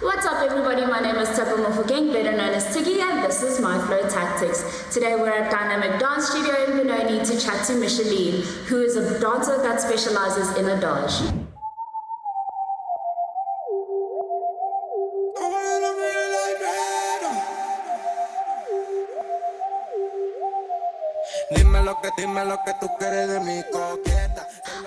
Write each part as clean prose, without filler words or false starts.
What's up everybody, my name is Tshepo Mofokeng, better known as Tiggie, and this is My Flow Tactics. Today we're at Dynamic Dance Studio in Benoni to chat to Micheline, who is a dancer that specializes in Adage.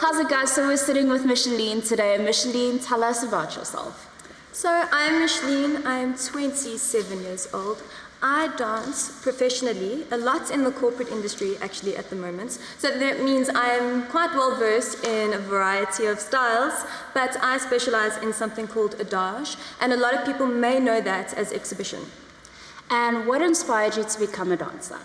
How's it guys? So we're sitting with Micheline today. Micheline, tell us about yourself. So I'm Micheline, I'm 27 years old. I dance professionally, a lot in the corporate industry actually at the moment. So that means I'm quite well versed in a variety of styles, but I specialize in something called Adage, and a lot of people may know that as exhibition. And what inspired you to become a dancer?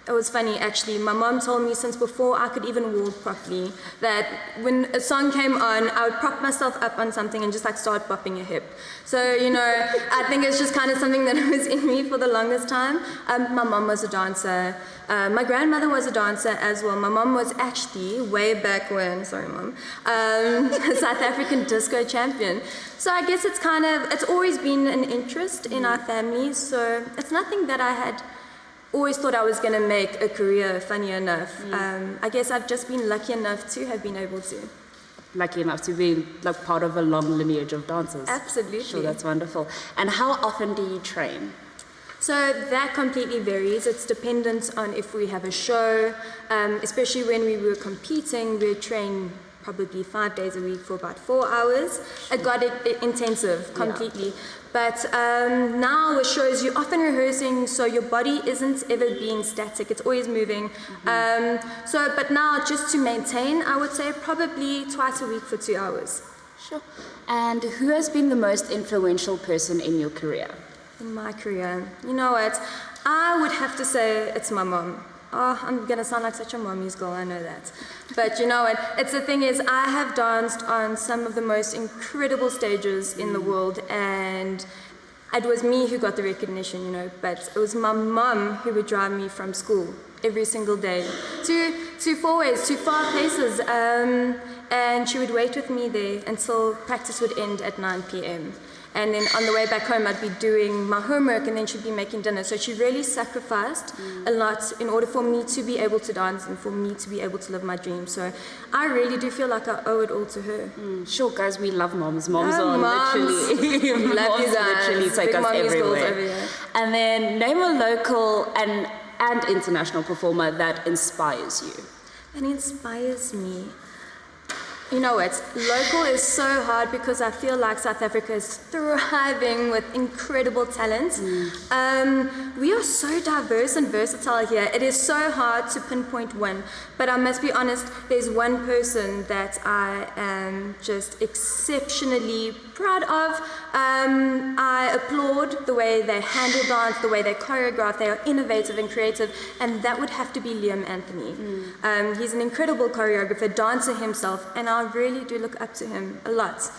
It was funny actually, my mom told me since before I could even walk properly that when a song came on, I would prop myself up on something and just like start bopping a hip. So, you know, I think it's just kind of something that was in me for the longest time. My mom was a dancer. My grandmother was a dancer as well. My mom was actually, way back when, sorry mom, a South African disco champion. So I guess it's always been an interest in our family. So it's nothing that I had always thought I was going to make a career, funny enough. I guess I've just been lucky enough to have been able to. Lucky enough to be like part of a long lineage of dancers. Absolutely. Sure, that's wonderful. And how often do you train? So that completely varies. It's dependent on if we have a show, especially when we were competing, we train probably 5 days a week for about 4 hours. It got intensive completely. Yeah. But now with shows, you're often rehearsing, so your body isn't ever being static, it's always moving. But now just to maintain, I would say probably twice a week for 2 hours. Sure. And who has been the most influential person in your career? In my career? You know what? I would have to say it's my mom. Oh, I'm going to sound like such a mommy's girl, I know that. But you know what, the thing is, I have danced on some of the most incredible stages in the world, and it was me who got the recognition, you know, but it was my mum who would drive me from school every single day to far places, and she would wait with me there until practice would end at 9 p.m. And then on the way back home, I'd be doing my homework, and then she'd be making dinner. So she really sacrificed a lot in order for me to be able to dance and for me to be able to live my dream. So I really do feel like I owe it all to her. Sure, guys, we love moms. Moms are literally, love you guys. Literally take Big us everywhere. Over here. And then name a local and international performer that inspires you. That inspires me. You know what, local is so hard because I feel like South Africa is thriving with incredible talent. We are so diverse and versatile here. It is so hard to pinpoint one, but I must be honest, there's one person that I am just exceptionally proud of. I applaud the way they handle dance, the way they choreograph. They are innovative and creative, and that would have to be Liam Anthony. He's an incredible choreographer, dancer himself, and I really do look up to him a lot.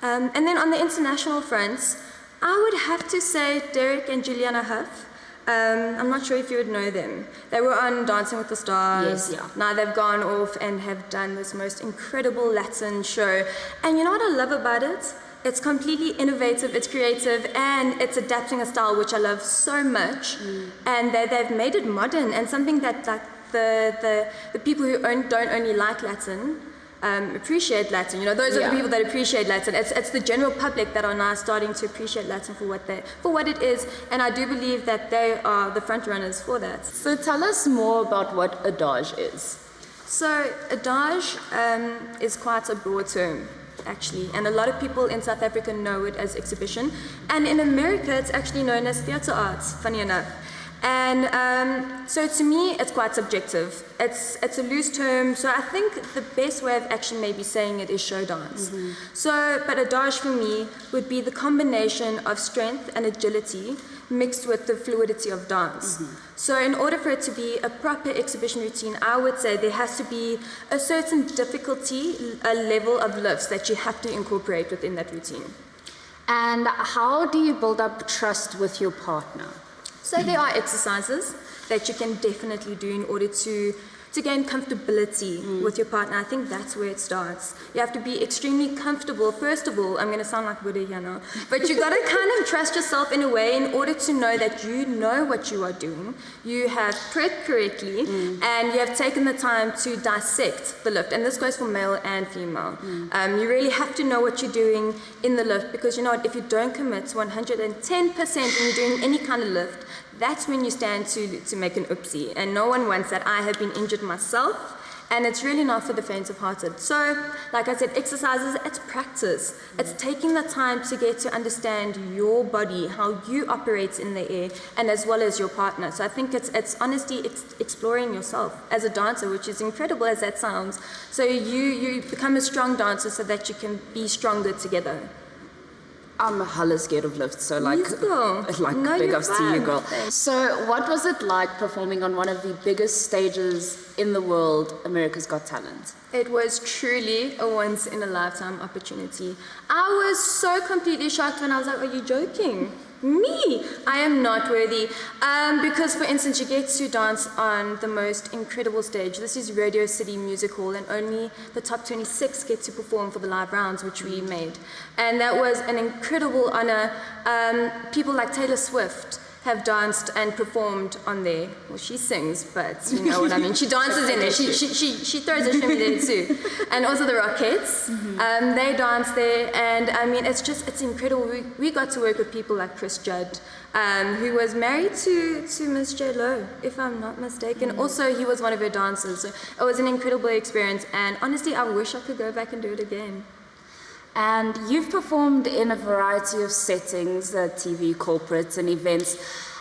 And then on the international fronts, I would have to say Derek and Juliana Huff. I'm not sure if you would know them. They were on Dancing with the Stars. Yes, yeah. Now they've gone off and have done this most incredible Latin show. And you know what I love about it? It's completely innovative, it's creative, and it's adapting a style which I love so much. And they've made it modern and something that like the people who don't only like Latin appreciate Latin. You know, those are the people that appreciate Latin. It's the general public that are now starting to appreciate Latin for what it is, and I do believe that they are the front runners for that. So tell us more about what Adage is. So Adage is quite a broad term, actually, and a lot of people in South Africa know it as exhibition, and in America it's actually known as theatre arts, funny enough. And so to me, it's quite subjective. It's a loose term, so I think the best way of actually maybe saying it is show dance. But Adage for me would be the combination of strength and agility mixed with the fluidity of dance. So in order for it to be a proper exhibition routine, I would say there has to be a certain difficulty, a level of lifts that you have to incorporate within that routine. And how do you build up trust with your partner? So there are exercises that you can definitely do in order to to gain comfortability with your partner. I think that's where it starts. You have to be extremely comfortable. First of all, I'm going to sound like Buddha here now, but you got to kind of trust yourself in a way in order to know that you know what you are doing, you have prepped correctly, and you have taken the time to dissect the lift. And this goes for male and female. You really have to know what you're doing in the lift, because you know what, if you don't commit to 110% when you're doing any kind of lift, that's when you stand to make an oopsie. And no one wants that. I have been injured myself, and it's really not for the faint-of-hearted. So, like I said, exercises, it's practice. It's taking the time to get to understand your body, how you operate in the air, and as well as your partner. So I think it's honestly exploring yourself as a dancer, which is incredible as that sounds. So you become a strong dancer so that you can be stronger together. I'm hella scared of lifts, so like No, big you're ups to you, fine. girl. Thanks. So what was it like performing on one of the biggest stages in the world, America's Got Talent? It was truly a once-in-a-lifetime opportunity. I was so completely shocked when I was like, are you joking? Me? I am not worthy. Because, for instance, you get to dance on the most incredible stage. This is Radio City Music Hall, and only the top 26 get to perform for the live rounds, which we made. And that was an incredible honor. People like Taylor Swift have danced and performed on there. Well, she sings, but you know what I mean. She dances in there. She throws a shimmy there too. And also the Rockettes, they dance there, and I mean, it's incredible. We got to work with people like Chris Judd, who was married to Miss J-Lo, if I'm not mistaken. Also, he was one of her dancers. So it was an incredible experience, and honestly, I wish I could go back and do it again. And you've performed in a variety of settings, TV, corporates, and events,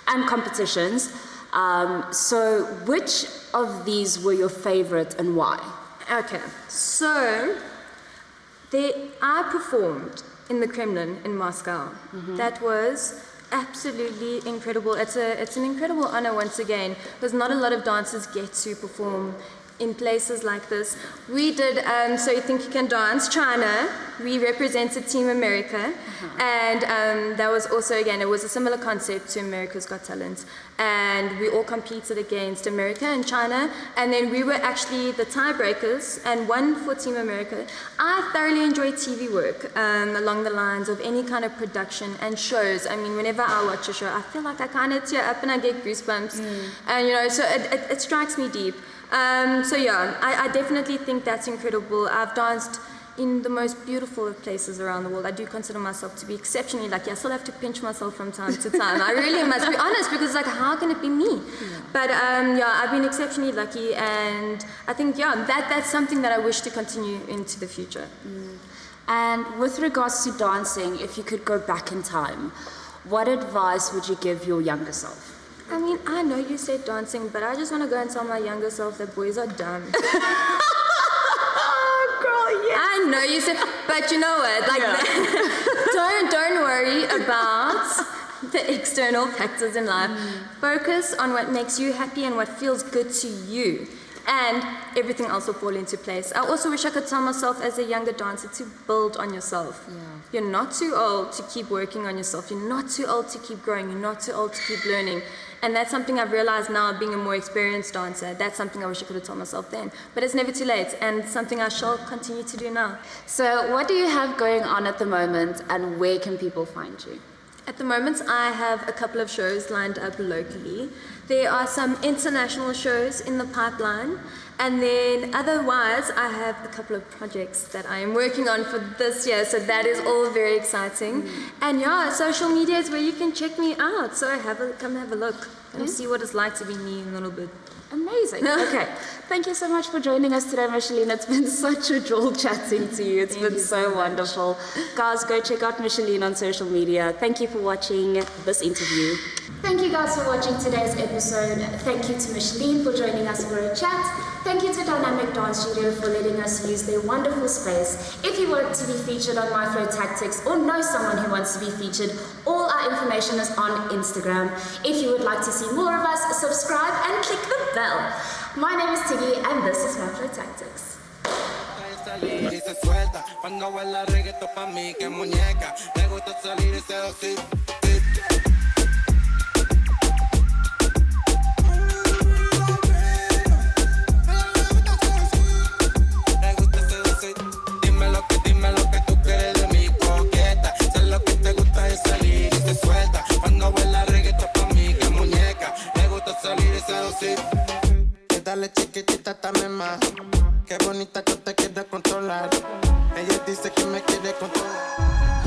and competitions. So which of these were your favorite and why? Okay, so I performed in the Kremlin in Moscow. That was absolutely incredible. It's an incredible honor once again, because not a lot of dancers get to perform in places like this. We did So You Think You Can Dance, China. We represented Team America, and that was also, again, it was a similar concept to America's Got Talent, and we all competed against America and China, and then we were actually the tiebreakers and won for Team America. I thoroughly enjoy TV work along the lines of any kind of production and shows. I mean, whenever I watch a show, I feel like I kind of tear up and I get goosebumps, and you know, so it strikes me deep. So yeah, I definitely think that's incredible. I've danced in the most beautiful of places around the world. I do consider myself to be exceptionally lucky. I still have to pinch myself from time to time. I really must be honest, because like, how can it be me? Yeah. But yeah, I've been exceptionally lucky, and I think, yeah, that's something that I wish to continue into the future. And with regards to dancing, if you could go back in time, what advice would you give your younger self? I mean, I know you said dancing, but I just want to go and tell my younger self that boys are dumb. I know you said, but you know what? Like, don't worry about the external factors in life. Focus on what makes you happy and what feels good to you, and everything else will fall into place. I also wish I could tell myself as a younger dancer to build on yourself. You're not too old to keep working on yourself. You're not too old to keep growing. You're not too old to keep learning. And that's something I've realized now, being a more experienced dancer. That's something I wish I could have told myself then. But it's never too late, and something I shall continue to do now. So what do you have going on at the moment, and where can people find you? At the moment, I have a couple of shows lined up locally. There are some international shows in the pipeline, and then otherwise, I have a couple of projects that I am working on for this year, so that is all very exciting. And yeah, social media is where you can check me out, so come have a look and see what it's like to be me in a little bit. Amazing. Okay. Thank you so much for joining us today, Micheline. It's been such a joy chatting to you. It's been so wonderful. Guys, go check out Micheline on social media. Thank you for watching this interview. Thank you guys for watching today's episode. Thank you to Micheline for joining us for a chat. Thank you to Dynamic Dance Studio for letting us use their wonderful space. If you want to be featured on My Flow Tactics or know someone who wants to be featured, all our information is on Instagram. If you would like to see more of us, subscribe and click the bell. My name is Tiggie, and this is My Flow Tactics. Salir y se suelta cuando baila reggaetón pa' mí que muñeca me gusta salir y seducir. salir y seducir. Y dale chiquitita, dame más. Qué bonita que te quiere controlar. Ella dice que me quiere controlar.